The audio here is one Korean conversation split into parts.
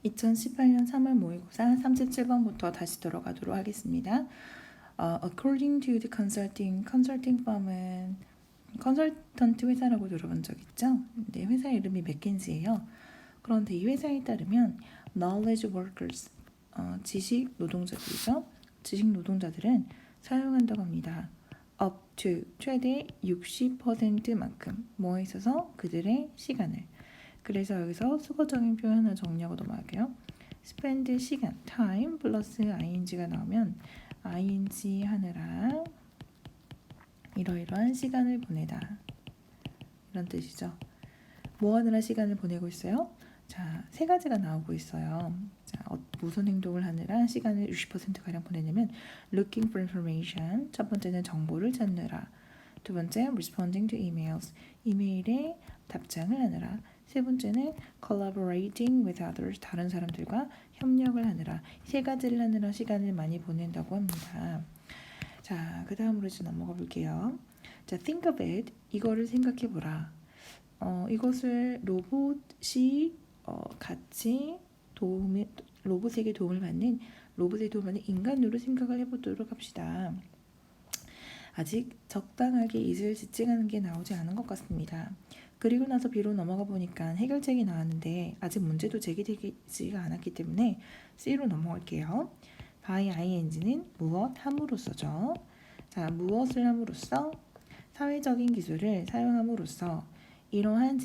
2018년 3월 모의고사 37번부터 다시 들어가도록 하겠습니다. According to the consulting firm은 컨설턴트 회사라고 들어본 적 있죠? 네, 회사 이름이 맥킨지예요. 그런데 이 회사에 따르면 knowledge workers, 지식 노동자들이죠. 지식 노동자들은 사용한다고 합니다. up to, 최대 60%만큼 뭐에 있어서 그들의 시간을. 그래서 여기서 수거적인 표현을 정리하고 넘어갈게요. spend 시간, time 플러스 ing가 나오면 ing 하느라 이러이러한 시간을 보내다 이런 뜻이죠. 뭐 하느라 시간을 보내고 있어요? 자, 세 가지가 나오고 있어요. 자, 무슨 행동을 하느라 시간을 60%가량 보내냐면 looking for information, 첫 번째는 정보를 찾느라, 두 번째 responding to emails, 이메일에 답장을 하느라, 세 번째는 collaborating with others, 다른 사람들과 협력을 하느라, 세 가지를 하느라 시간을 많이 보낸다고 합니다. 자, 그 다음으로 이제 넘어가 볼게요. 자, think of it, 이거를 생각해보라. 이것을 로봇이 같이 로봇에게 도움을 받는 인간으로 생각을 해보도록 합시다. 아직 적당하게 이을 지칭하는 게 나오지 않은 것 같습니다. 그리고 나서 B로 넘어가 보니까 해결책이 나왔는데 아직 문제도 제기되지가 않았기 때문에 C로 넘어갈게요. by ing는 무엇 함으로써죠. 자, 무엇을 함으로써? 사회적인 기술을 사용함으로써 이러한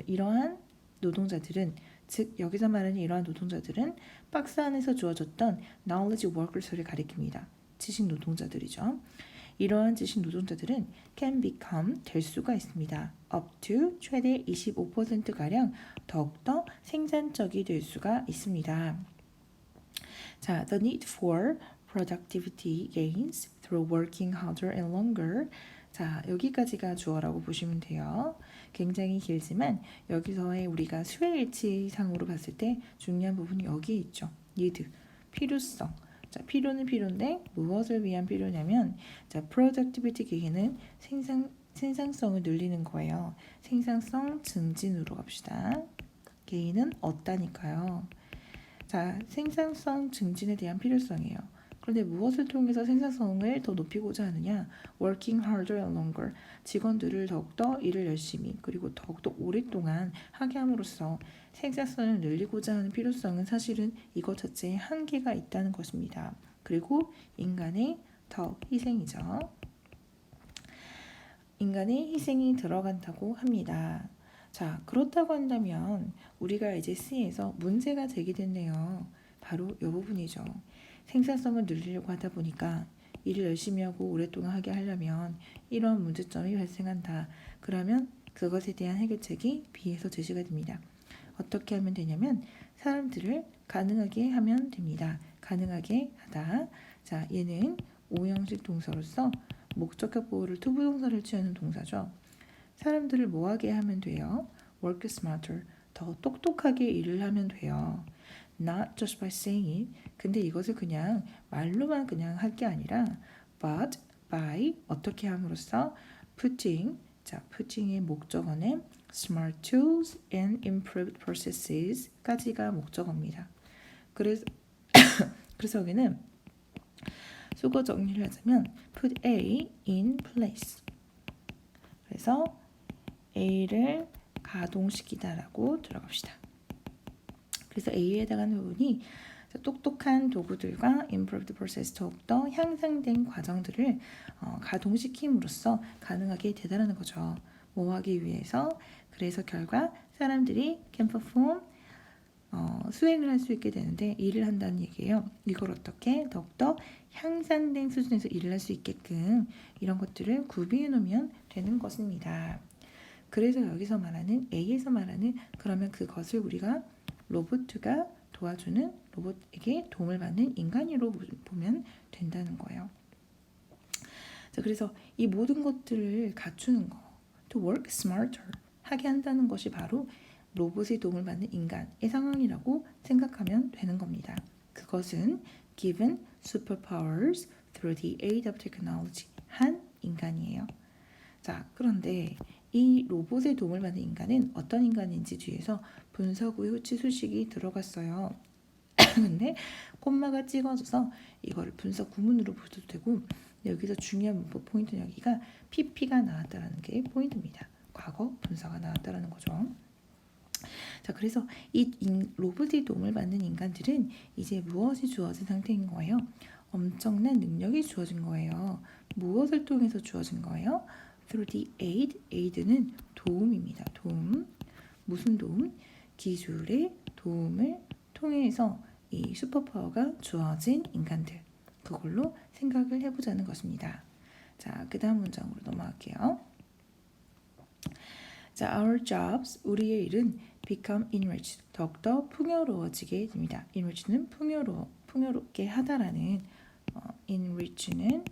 이러한 노동자들은, 즉 여기서 말하는 이러한 노동자들은 박스 안에서 주어졌던 knowledge workers를 가리킵니다. 지식 노동자들이죠. 이러한 지식 노동자들은 can become, 될 수가 있습니다. up to, 최대 25%가량 더욱더 생산적이 될 수가 있습니다. 자, the need for productivity gains through working harder and longer. 자, 여기까지가 주어라고 보시면 돼요. 굉장히 길지만 여기서의 우리가 수혜일치상으로 봤을 때 중요한 부분이 여기에 있죠. need, 필요성. 자, 필요는 필요인데 무엇을 위한 필요냐면, 자, productivity gain은 생산성을 늘리는 거예요. 생산성 증진으로 갑시다. gain은 얻다니까요. 자, 생산성 증진에 대한 필요성이에요. 그런데 무엇을 통해서 생산성을 더 높이고자 하느냐? working harder and longer. 직원들을 더욱더 일을 열심히 그리고 더욱더 오랫동안 하게 함으로써 생산성을 늘리고자 하는 필요성은 사실은 이것 자체에 한계가 있다는 것입니다. 그리고 인간의 더 희생이죠. 인간의 희생이 들어간다고 합니다. 자, 그렇다고 한다면 우리가 이제 C에서 문제가 제기됐네요. 바로 이 부분이죠. 생산성을 늘리려고 하다 보니까 일을 열심히 하고 오랫동안 하게 하려면 이런 문제점이 발생한다. 그러면 그것에 대한 해결책이 B에서 제시가 됩니다. 어떻게 하면 되냐면 사람들을 가능하게 하면 됩니다. 가능하게 하다. 자, 얘는 오형식 동사로서 목적격 보호를 투부동사를 취하는 동사죠. 사람들을 뭐하게 하면 돼요? work smarter, 더 똑똑하게 일을 하면 돼요. Not just by saying it. 근데 이것을 그냥 말로만 그냥 할 게 아니라 but by, 어떻게 함으로써 putting, 자, putting의 목적어는 smart tools and improved processes까지가 목적어입니다. 그래서 여기는 수거 정리를 하자면 put A in place. 그래서 A를 가동시키다라고 들어갑시다. 그래서 A에 해당하는 부분이 똑똑한 도구들과 improved process, 더욱더 향상된 과정들을 가동시킴으로써 가능하게 되다라는 거죠. 뭐 하기 위해서? 그래서 결과 사람들이 can perform, 수행을 할 수 있게 되는데 일을 한다는 얘기예요. 이걸 어떻게 더욱더 향상된 수준에서 일을 할 수 있게끔 이런 것들을 구비해 놓으면 되는 것입니다. 그래서 여기서 말하는 A에서 말하는, 그러면 그것을 우리가 로봇가 도와주는, 로봇에게 도움을 받는 인간으로 보면 된다는 거예요. 자, 그래서 이 모든 것들을 갖추는 거, to work smarter, 하게 한다는 것이 바로 로봇의 도움을 받는 인간의 상황이라고 생각하면 되는 겁니다. 그것은 given superpowers through the aid of technology, 한 인간이에요. 자, 그런데 이 로봇의 도움을 받는 인간은 어떤 인간인지 뒤에서 분석 후 치수식이 들어갔어요. 근데 콤마가 찍어져서 이거를 분석 구문으로 보셔도 되고 여기서 중요한 문법 포인트는 여기가 PP가 나왔다라는 게 포인트입니다. 과거 분사가 나왔다라는 거죠. 자, 그래서 이 로봇의 도움을 받는 인간들은 이제 무엇이 주어진 상태인 거예요? 엄청난 능력이 주어진 거예요. 무엇을 통해서 주어진 거예요? Through the aid. aid는 도움입니다. 도움. 무슨 도움? 기술의 도움을 통해서 이 슈퍼파워가 주어진 인간들. 그걸로 생각을 해보자는 것입니다. 자, 그 다음 문장으로 넘어갈게요. 자, our jobs, 우리의 일은 become enriched, 더욱더 풍요로워지게 됩니다. enrich는 풍요롭게 하다라는 enrich는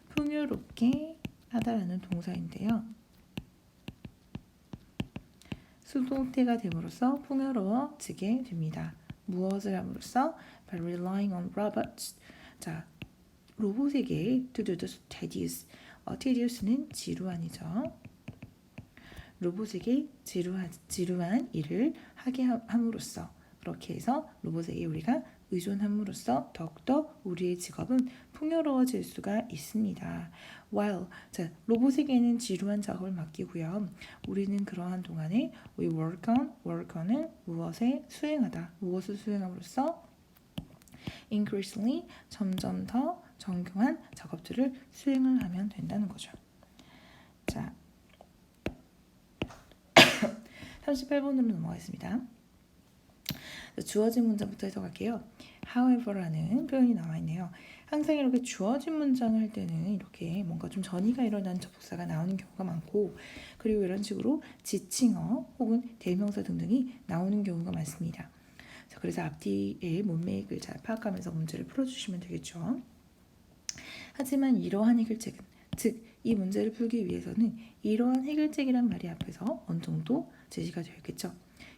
풍요롭게 하다라는 동사인데요. 수동태가 됨으로써 풍요로워지게 됩니다. 무엇을 함으로써? By relying on robots. 자, 로봇에게 to do the tedious. tedious는 지루한이죠. 로봇에게 지루한 일을 하게 함으로써 그렇게 해서 로봇에게 우리가 의존함으로써 더욱더 우리의 직업은 풍요로워질 수가 있습니다. While 자, 로봇에게는 지루한 작업을 맡기고요. 우리는 그러한 동안에 we workon을 무엇을 수행함으로써 increasingly 점점 더 정교한 작업들을 수행을 하면 된다는 거죠. 자, 38번으로 넘어가겠습니다. 주어진 문장부터 해석할게요. however라는 표현이 나와 있네요. 항상 이렇게 주어진 문장을 할 때는 이렇게 뭔가 좀 전이가 일어난 접속사가 나오는 경우가 많고 그리고 이런 식으로 지칭어 혹은 대명사 등등이 나오는 경우가 많습니다. 자, 그래서 앞뒤의 문맥을 잘 파악하면서 문제를 풀어주시면 되겠죠. 하지만 이러한 해결책은 즉 이 문제를 풀기 위해서는 이러한 해결책이란 말이 앞에서 어느 정도 제시가 되었겠죠.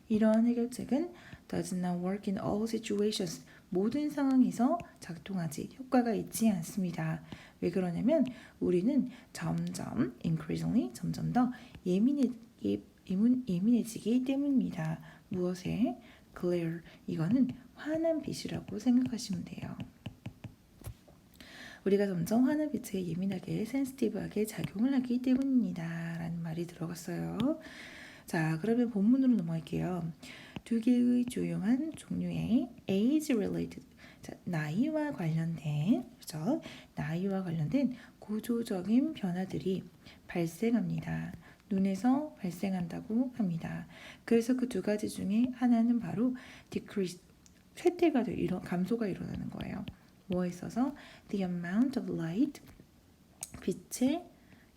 이러한 해결책은 does not work in all situations. 모든 상황에서 작동하지 효과가 있지 않습니다. 왜 그러냐면 우리는 점점 increasingly 점점 더 예민해지기 때문입니다. 무엇에? glare. 이거는 환한 빛이라고 생각하시면 돼요. 우리가 점점 환한 빛에 예민하게 센시티브하게 작용을 하기 때문입니다. 라는 말이 들어갔어요. 자, 그러면 본문으로 넘어갈게요. 두 개의 조용한 종류의 age related, 자, 나이와 관련된, 그렇죠? 나이와 관련된 구조적인 변화들이 발생합니다. 눈에서 발생한다고 합니다. 그래서 그 두 가지 중에 하나는 바로 decrease, 쇠퇴가 감소가 일어나는 거예요. 뭐에 있어서? The amount of light, 빛의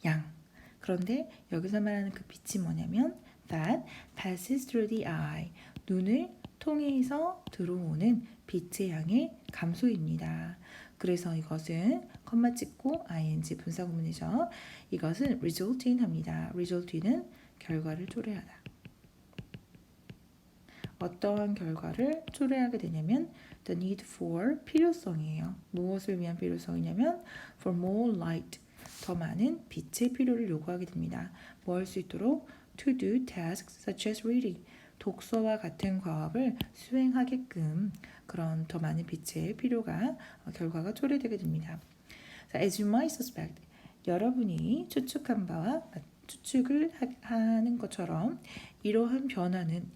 양. 그런데 여기서 말하는 그 빛이 뭐냐면 that passes through the eye, 눈을 통해서 들어오는 빛의 양의 감소입니다. 그래서 이것은 컴마 찍고 ing 분사구문이죠. 이것은 result in 합니다. result in은 결과를 초래하다. 어떠한 결과를 초래하게 되냐면 the need for 필요성이에요. 무엇을 위한 필요성이냐면 for more light, 더 많은 빛의 필요를 요구하게 됩니다. 뭐 할 수 있도록 to do tasks such as reading, 독서와 같은 과업을 수행하게끔 그런 더 많은 빛의 필요가 결과가 초래되게 됩니다. As you might suspect, 여러분이 추측한 바와 추측을 하는 것처럼 이러한 변화는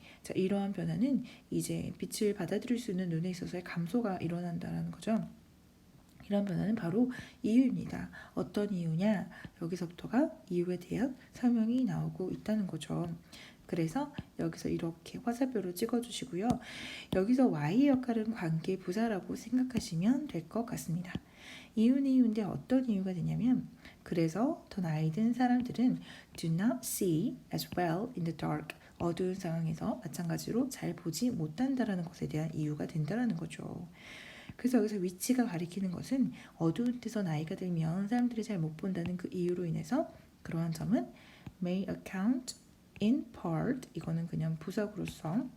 이제 빛을 받아들일 수 있는 눈에 있어서의 감소가 일어난다는 거죠. 이런 변화는 바로 이유입니다. 어떤 이유냐? 여기서부터가 이유에 대한 설명이 나오고 있다는 거죠. 그래서 여기서 이렇게 화살표를 찍어주시고요. 여기서 Y의 역할은 관계 부사라고 생각하시면 될 것 같습니다. 이유인데 어떤 이유가 되냐면 그래서 더 나이 든 사람들은 do not see as well in the dark. 어두운 상황에서 마찬가지로 잘 보지 못한다라는 것에 대한 이유가 된다라는 거죠. 그래서 여기서 위치가 가리키는 것은 어두운 데서 나이가 들면 사람들이 잘 못 본다는 그 이유로 인해서 그러한 점은 may account in part, 이거는 그냥 부사구로서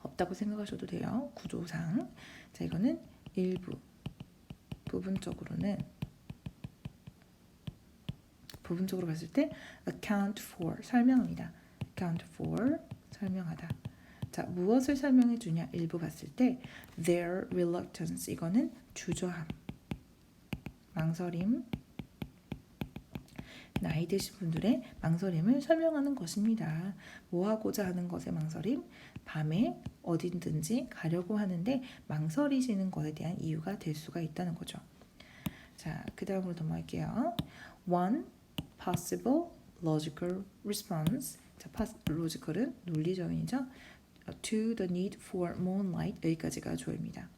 없다고 생각하셔도 돼요. 구조상. 자, 이거는 일부, 부분적으로는 부분적으로 봤을 때 account for 설명합니다. account for 설명하다. 자, 무엇을 설명해 주냐? 일부 봤을 때 their reluctance 이거는 주저함, 망설임, 나이 드신 분들의 망설임을 설명하는 것입니다. 뭐 하고자 하는 것의 망설임? 밤에 어딘든지 가려고 하는데 망설이시는 것에 대한 이유가 될 수가 있다는 거죠. 자, 그 다음으로 넘어갈게요. One possible logical response. 자, logical은 논리적인이죠. To the need for more light. 여기까지가 주어입니다.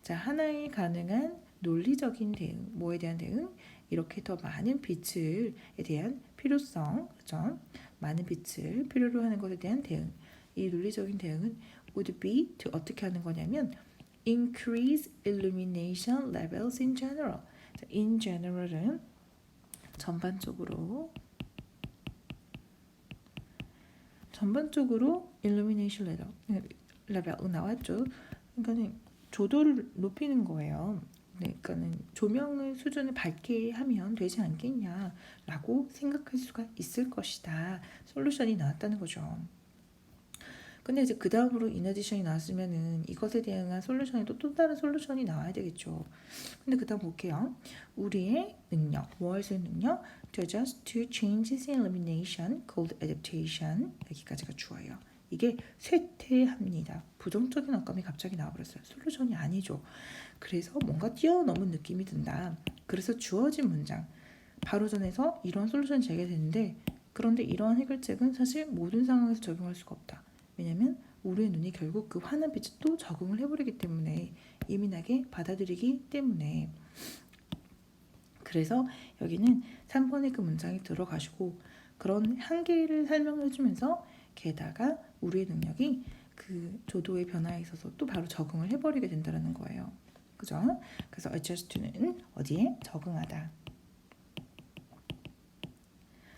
자, 하나의 가능한 논리적인 대응. 뭐에 대한 대응? 이렇게 더 많은 빛에 대한 필요성, 그렇죠? 많은 빛을 필요로 하는 것에 대한 대응. 이 논리적인 대응은 would be to 어떻게 하는 거냐면 increase illumination levels in general. 자, in general은 전반적으로 illumination level 나왔죠. 그러니까는 조도를 높이는 거예요. 그러니까는 조명의 수준을 밝게 하면 되지 않겠냐라고 생각할 수가 있을 것이다. 솔루션이 나왔다는 거죠. 근데 이제 그 다음으로 인어디션이 나왔으면은 이것에 대응한 솔루션이 또 다른 솔루션이 나와야 되겠죠. 근데 그 다음 볼게요. 우리의 능력, 무엇의 능력? To adjust to changes in illumination called adaptation. 여기까지가 주어요. 이게 쇠퇴합니다. 부정적인 어감이 갑자기 나와버렸어요. 솔루션이 아니죠. 그래서 뭔가 뛰어넘은 느낌이 든다. 그래서 주어진 문장 바로 전에서 이런 솔루션이 제기되는데 그런데 이러한 해결책은 사실 모든 상황에서 적용할 수가 없다. 왜냐하면 우리의 눈이 결국 그 환한 빛에 또 적응을 해버리기 때문에 예민하게 받아들이기 때문에 그래서 여기는 3번의 그 문장이 들어가시고 그런 한계를 설명해 주면서 게다가 우리의 능력이 그 조도의 변화에 있어서 또 바로 적응을 해버리게 된다는 거예요. 그죠? 그래서 adjust는 어디에? 적응하다.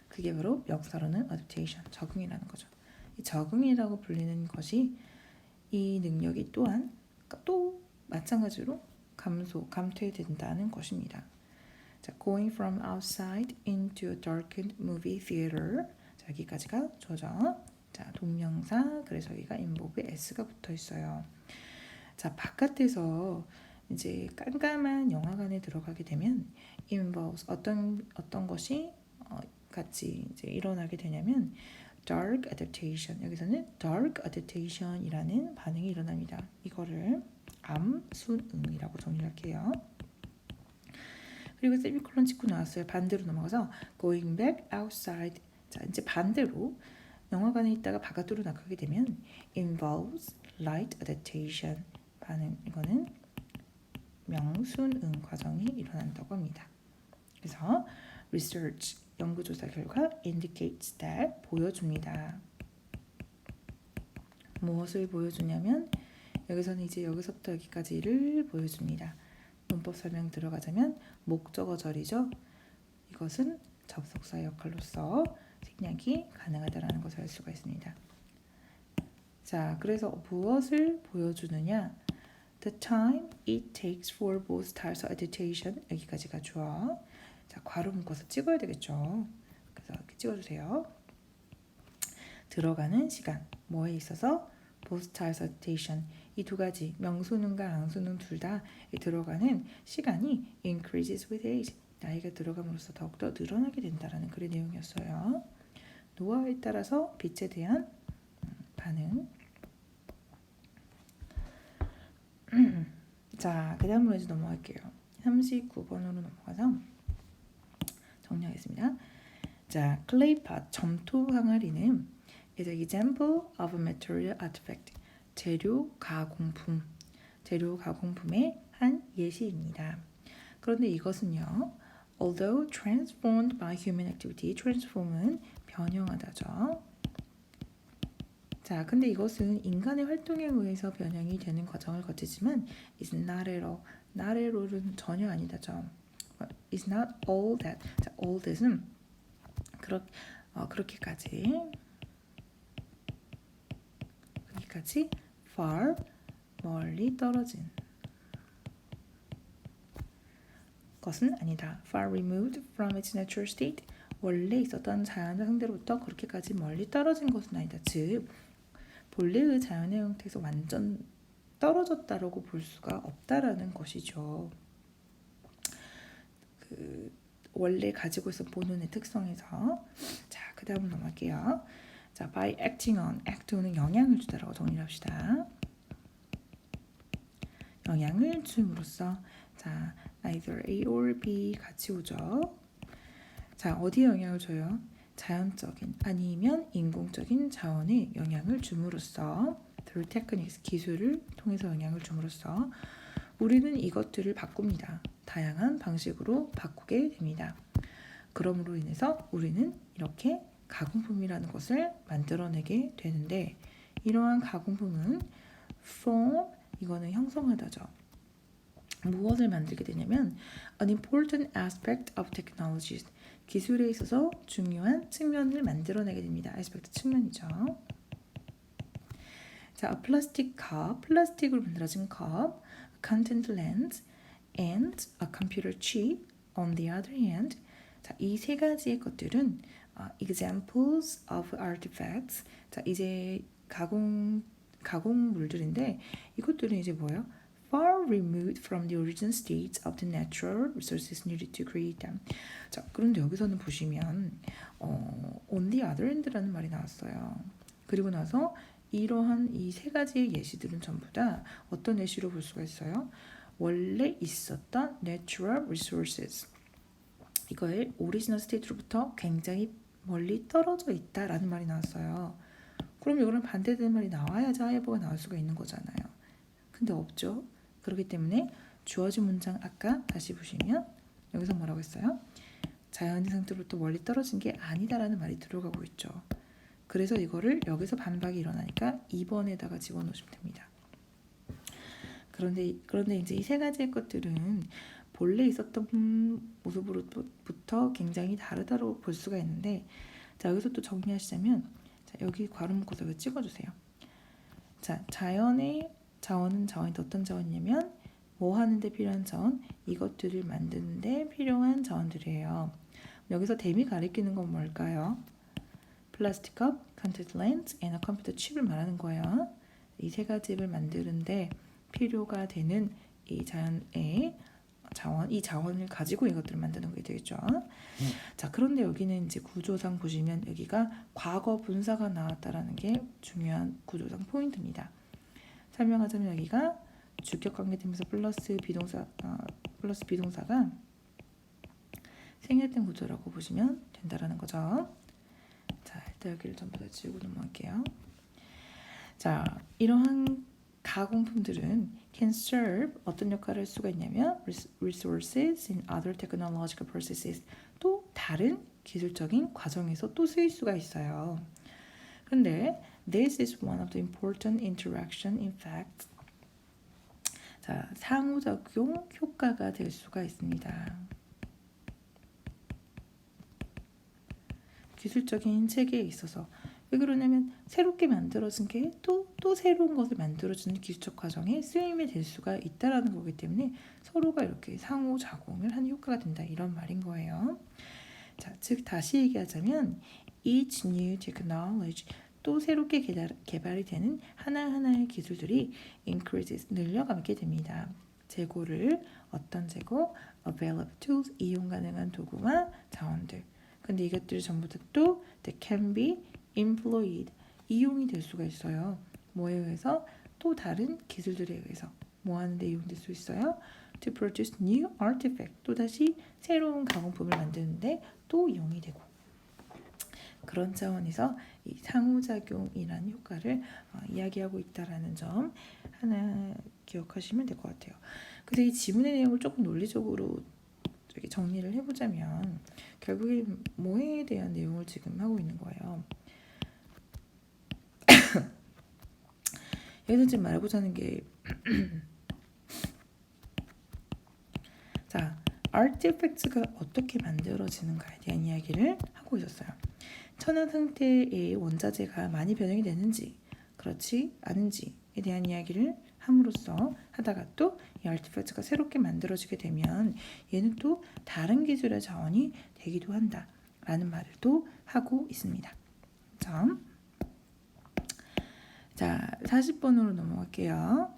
그게 바로 명사로는 adaptation, 적응이라는 거죠. 이 적응이라고 불리는 것이 이 능력이 또한 또 마찬가지로 감퇴된다는 것입니다. 자, going from outside into a darkened movie theater. 자, 여기까지가 조정. 자, 동명사. 그래서 여기가 involve에 s가 붙어 있어요. 자, 바깥에서 이제 깜깜한 영화관에 들어가게 되면 involves 어떤 것이 같이 이제 일어나게 되냐면 dark adaptation. 여기서는 dark adaptation이라는 반응이 일어납니다. 이거를 암순응이라고 정리할게요. 그리고 세미콜론 찍고 나왔어요. 반대로 넘어가서 going back outside. 자, 이제 반대로 영화관에 있다가 바깥으로 나가게 되면 involves light adaptation. 반응 이거는 명순응 과정이 일어난다고 합니다. 그래서 research 연구조사 결과 indicates that 보여줍니다. 무엇을 보여주냐면 여기서는 이제 여기서부터 여기까지를 보여줍니다. 문법 설명 들어가자면 목적어절이죠. 이것은 접속사 역할로서 생략이 가능하다라는 것을 알 수가 있습니다. 자, 그래서 무엇을 보여주느냐? The time it takes for both styles of adaptation. 여기까지가 주어. 자, 괄호 묶어서 찍어야 되겠죠. 그래서 이렇게 찍어주세요. 들어가는 시간. 뭐에 있어서? both styles of adaptation. 이 두 가지 명수능과 앙수능 둘 다 들어가는 시간이 increases with age. 나이가 들어감으로써 더욱더 늘어나게 된다라는 그런 내용이었어요. 노화에 따라서 빛에 대한 반응. 자, 그 다음으로 이제 넘어갈게요. 39번으로 넘어가서 정리하겠습니다. 자, clay pot, 점토 항아리는 is an example of a material artifact. 재료 가공품의 한 예시입니다. 그런데 이것은요, although transformed by human activity, transform은 변형하다죠. 자, 근데 이것은 인간의 활동에 의해서 변형이 되는 과정을 거치지만 is not at all. not at all은 전혀 아니다죠. is not all that. 자, all that은 그렇게까지 far 멀리 떨어진 것은 아니다. far removed from its natural state 원래 있었던 자연의 상태로부터 그렇게까지 멀리 떨어진 것은 아니다. 즉 본래의 자연의 형태에서 완전 떨어졌다라고 볼 수가 없다라는 것이죠. 원래 가지고 있었던 본연의 특성에서. 자, 그 다음 넘어갈게요. 자, by acting on, act on은 영향을 주다라고 정리를 합시다. 영향을 줌으로써. 자, either A or B 같이 오죠. 자, 어디에 영향을 줘요? 자연적인 아니면 인공적인 자원에 영향을 줌으로써 through techniques, 기술을 통해서 영향을 줌으로써 우리는 이것들을 바꿉니다. 다양한 방식으로 바꾸게 됩니다. 그러므로 인해서 우리는 이렇게 가공품이라는 것을 만들어내게 되는데, 이러한 가공품은 form, 이거는 형성하다죠. 무엇을 만들게 되냐면 an important aspect of technologies, 기술에 있어서 중요한 측면을 만들어내게 됩니다. aspect 측면이죠. 자, a plastic cup, 플라스틱으로 만들어진 컵, a content lens, and a computer chip on the other hand. 자, 이 세 가지의 것들은 examples of artifacts. 자, 이제 가공물들인데 이것들은 이제 뭐예요? Far removed from the original states of the natural resources needed to create them. 자, 그런데 여기서는 보시면 on the other hand라는 말이 나왔어요. 그리고 나서 이러한 이 세 가지의 예시들은 전부 다 어떤 예시로 볼 수가 있어요? 원래 있었던 natural resources, 이거의 오리지널 스테이트로부터 굉장히 멀리 떨어져 있다라는 말이 나왔어요. 그럼 이거는 반대되는 말이 나와야지 하이버가 나올 수가 있는 거잖아요. 근데 없죠. 그렇기 때문에 주어진 문장 아까 다시 보시면 여기서 뭐라고 했어요? 자연의 상태로부터 멀리 떨어진 게 아니다라는 말이 들어가고 있죠. 그래서 이거를 여기서 반박이 일어나니까 2번에다가 집어넣으시면 됩니다. 그런데 이제 이 세 가지의 것들은 본래 있었던 모습으로부터 굉장히 다르다고 볼 수가 있는데, 자, 여기서 또 정리하시자면, 자, 여기 괄호 묶어서 여기 찍어주세요. 자, 자연의 자원은 어떤 자원이냐면 뭐 하는데 필요한 자원? 이것들을 만드는데 필요한 자원들이에요. 여기서 댐이 가리키는 건 뭘까요? 플라스틱 컵, 컨택트 렌즈, and 컴퓨터 칩을 말하는 거예요. 이 세 가지를 만드는데 필요가 되는 이 자연의 자원, 이 자원을 가지고 이것들을 만드는 게 되겠죠. 자, 그런데 여기는 이제 구조상 보시면 여기가 과거 분사가 나왔다라는 게 중요한 구조상 포인트입니다. 설명하자면 여기가 주격 관계되면서 플러스 비동사가 생략된 구조라고 보시면 된다라는 거죠. 자, 일단 여기를 전부 다 지우고 넘어갈게요. 자, 이러한 가공품들은 can serve, 어떤 역할을 할 수가 있냐면 resources in other technological processes, 또 다른 기술적인 과정에서 또 쓰일 수가 있어요. 그런데 this is one of the important interaction in fact. 자, 상호작용 효과가 될 수가 있습니다. 기술적인 체계에 있어서 왜 그러냐면 새롭게 만들어진 게 또 새로운 것을 만들어주는 기술적 과정에 쓰임이 될 수가 있다라는 거기 때문에 서로가 이렇게 상호작용을 하는 효과가 된다, 이런 말인 거예요. 자, 즉 다시 얘기하자면 each new technology, 또 새롭게 개발이 되는 하나하나의 기술들이 increases, 늘려가게 됩니다. 재고를, 어떤 재고? available tools, 이용 가능한 도구와 자원들. 근데 이것들이 전부 다 또 they can be employed, 이용이 될 수가 있어요. 뭐에 의해서? 또 다른 기술들에 의해서. 뭐 하는데 이용될 수 있어요? to produce new artifact, 또다시 새로운 가공품을 만드는데 또 이용이 되고. 그런 차원에서 이 상호작용이라는 효과를 이야기하고 있다라는 점 하나 기억하시면 될 것 같아요. 그래서 이 지문의 내용을 조금 논리적으로 정리를 해보자면 결국에 뭐에 대한 내용을 지금 하고 있는 거예요. 여기서 지금 말해보자는 게 자, artifacts가 어떻게 만들어지는가에 대한 이야기를 하고 있었어요. 천연 상태의 원자재가 많이 변형이 되는지 그렇지 않은지에 대한 이야기를 함으로써 하다가 또 이 artifacts가 새롭게 만들어지게 되면 얘는 또 다른 기술의 자원이 되기도 한다 라는 말을 또 하고 있습니다. 점. 자, 40번으로 넘어갈게요.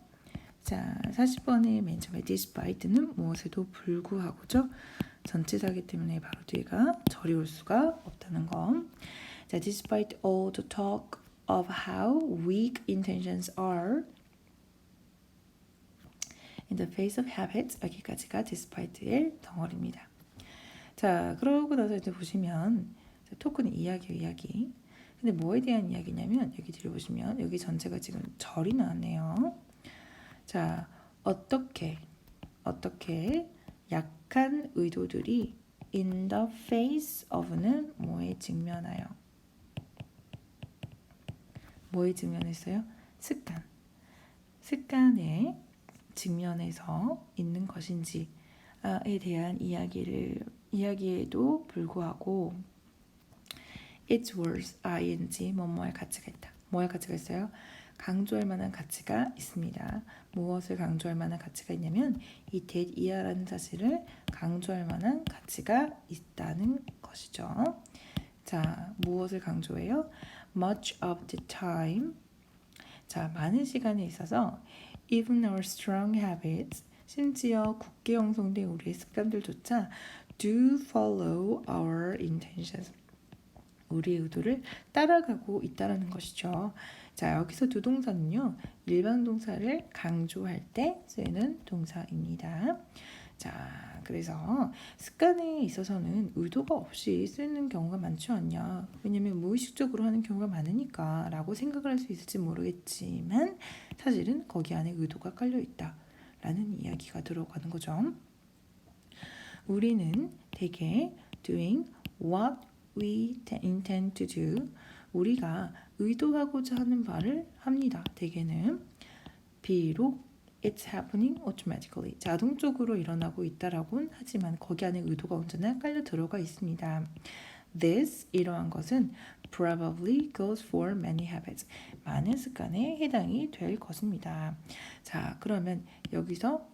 자, 40번의 맨 처음에 despite는 무엇에도 불구하고죠. 전치사기 때문에 바로 뒤가 절이 올 수가 없다는 거. 자, despite all the talk of how weak intentions are in the face of habits, 여기까지가 despite의 덩어리입니다. 자, 그러고 나서 이제 보시면 토크는 이야기. 근데 뭐에 대한 이야기냐면 여기 뒤로 보시면 여기 전체가 지금 절이 나왔네요. 자, 어떻게 약한 의도들이 in the face of는 뭐에 직면하여? 뭐에 직면했어요? 습관에 직면해서 있는 것인지에 대한 이야기에도 불구하고 it's worth ing 뭐뭐할 가치가 있다. 뭐할 가치가 있어요? 강조할 만한 가치가 있습니다. 무엇을 강조할 만한 가치가 있냐면 이 that 이하라는 사실을 강조할 만한 가치가 있다는 것이죠. 자, 무엇을 강조해요? Much of the time. 자, 많은 시간에 있어서 even our strong habits, 심지어 굳게 형성된 우리의 습관들조차 do follow our intentions. 우리의 의도를 따라가고 있다는 것이죠. 자, 여기서 두 동사는요. 일반 동사를 강조할 때 쓰이는 동사입니다. 자, 그래서 습관에 있어서는 의도가 없이 쓰이는 경우가 많지 않냐. 왜냐면 무의식적으로 하는 경우가 많으니까 라고 생각을 할 수 있을지 모르겠지만 사실은 거기 안에 의도가 깔려 있다 라는 이야기가 들어가는 거죠. 우리는 대개 doing what we intend to do, 우리가 의도하고자 하는 바를 합니다. 대개는 비록 it's happening automatically, 자동적으로 일어나고 있다라고는 하지만 거기 안에 의도가 언제나 깔려 들어가 있습니다. This, 이러한 것은 probably goes for many habits, 많은 습관에 해당이 될 것입니다. 자, 그러면 여기서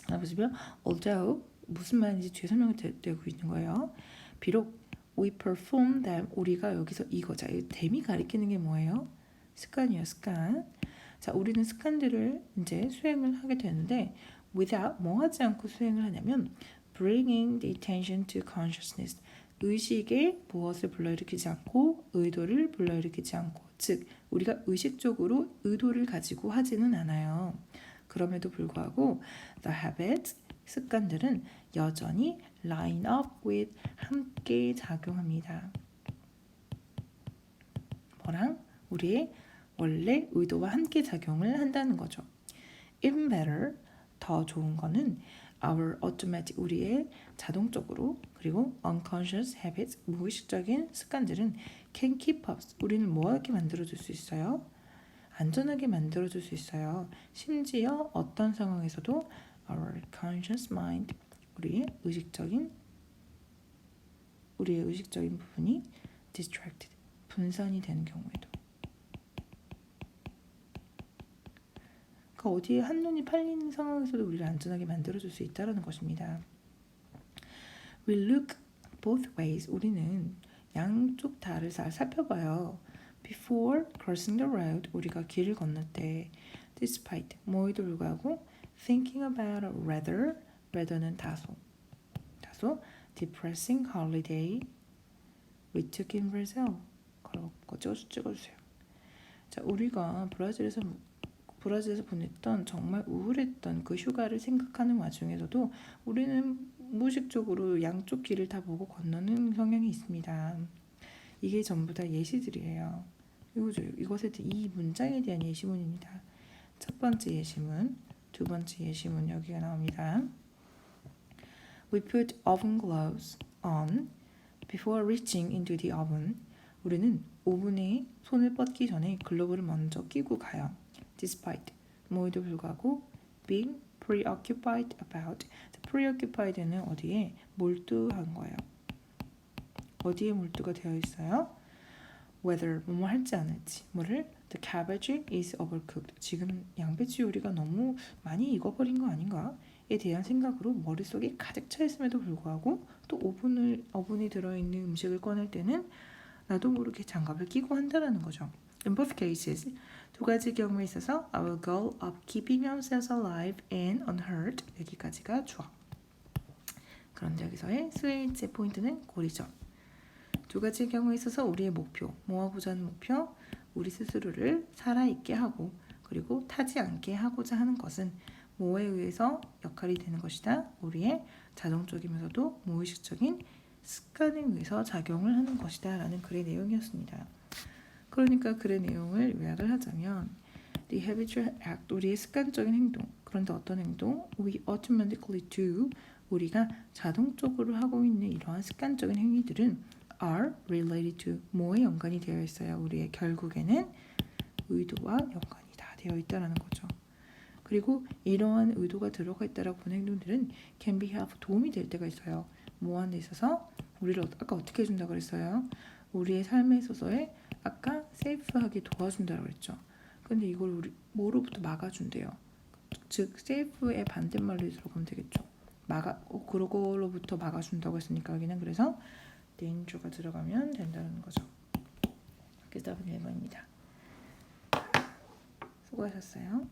하나 보시면 although 무슨 말인지 뒤에 설명이 되고 있는 거예요. 비록 we perform them, 우리가 여기서 이거자, 댐이 가리키는 게 뭐예요? 습관이에요, 습관. 자, 우리는 습관들을 이제 수행을 하게 되는데 without, 뭐 하지 않고 수행을 하냐면 bringing the attention to consciousness, 의식에 무엇을 불러일으키지 않고 의도를 불러일으키지 않고, 즉 우리가 의식적으로 의도를 가지고 하지는 않아요. 그럼에도 불구하고 the habits, 습관들은 여전히 line up with, 함께 작용합니다. 뭐랑? 우리의 원래 의도와 함께 작용을 한다는 거죠. Even better, 더 좋은 거는 our automatic, 우리의 자동적으로, 그리고 unconscious habits, 무의식적인 습관들은 can keep us, 우리는 뭐하게 만들어줄 수 있어요? 안전하게 만들어줄 수 있어요. 심지어 어떤 상황에서도 our conscious mind, 우리의 의식적인 부분이 distracted, 분산이 되는 경우에도. 그러니까 어디에 한눈이 팔리는 상황에서도 우리를 안전하게 만들어줄 수 있다는 것입니다. We look both ways, 우리는 양쪽 다를 잘 살펴봐요. Before crossing the road, 우리가 길을 건널 때 despite, 뭐에도 불구하고 thinking about a rather는 다소 depressing holiday we took in Brazil. 그거 찍어주세요. 자, 우리가 브라질에서 보냈던 정말 우울했던 그 휴가를 생각하는 와중에서도 우리는 무의식적으로 양쪽 길을 다 보고 건너는 성향이 있습니다. 이게 전부 다 예시들이에요. 이것에 이 문장에 대한 예시문입니다. 첫 번째 예시문, 두 번째 예시문 여기가 나옵니다. We put oven gloves on before reaching into the oven. 우리는 오븐에 손을 뻗기 전에 글러브를 먼저 끼고 가요. Despite, 뭐에도 불구하고 being preoccupied about. preoccupied는 어디에 몰두한 거예요. 어디에 몰두가 되어 있어요? Whether, 뭐뭐 할지 안 할지. 뭐를? The cabbage is overcooked. 지금 양배추 요리가 너무 많이 익어버린 거 아닌가? 대한 생각으로 머릿속에 가득 차 있음에도 불구하고 또 오븐이 들어있는 음식을 꺼낼 때는 나도 모르게 장갑을 끼고 한다는 거죠. In both cases, 두 가지 경우에 있어서 our goal of keeping ourselves alive and unhurt 여기까지가 주어. 그런데 여기서의 스웨이지의 포인트는 고리죠. 두 가지 경우에 있어서 우리의 목표, 모아보자 하는 목표, 우리 스스로를 살아있게 하고 그리고 타지 않게 하고자 하는 것은 뭐에 의해서 역할이 되는 것이다. 우리의 자동적이면서도 무의식적인 습관에 의해서 작용을 하는 것이다 라는 글의 내용이었습니다. 그러니까 글의 내용을 요약을 하자면 The habitual act, 우리의 습관적인 행동. 그런데 어떤 행동? We automatically do, 우리가 자동적으로 하고 있는 이러한 습관적인 행위들은 are related to, 뭐에 연관이 되어 있어요. 우리의 결국에는 의도와 연관이 다 되어 있다는 거죠. 그리고 이러한 의도가 들어가 있다라고 보는 행동들은 can be help, 도움이 될 때가 있어요. 뭐 하는 데 있어서 우리를 아까 어떻게 해준다고 그랬어요? 우리의 삶에 있어서의 아까 세이프하게 도와준다고 그랬죠. 근데 이걸 우리 뭐로부터 막아준대요. 즉 세이프의 반대말로 들어가면 되겠죠. 그거로부터 막아준다고 했으니까 여기는 그래서 danger가 들어가면 된다는 거죠. 그래서 답은 1번입니다. 수고하셨어요.